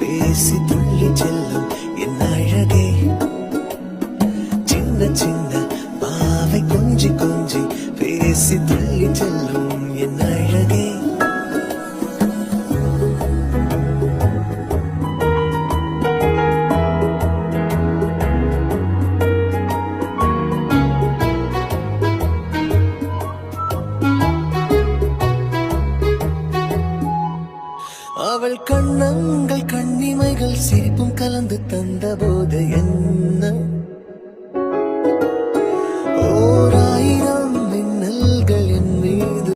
பேசி துள்ளி செல்லும் என் அழகே, சின்ன சின்ன பாவை கொஞ்சி கொஞ்சி பேசி துள்ளி செல்லும் என் அழகே. அவள் கண்ணங்கள் கண்ணிமைகள் சிரிப்பும் கலந்து தந்த போது என்ன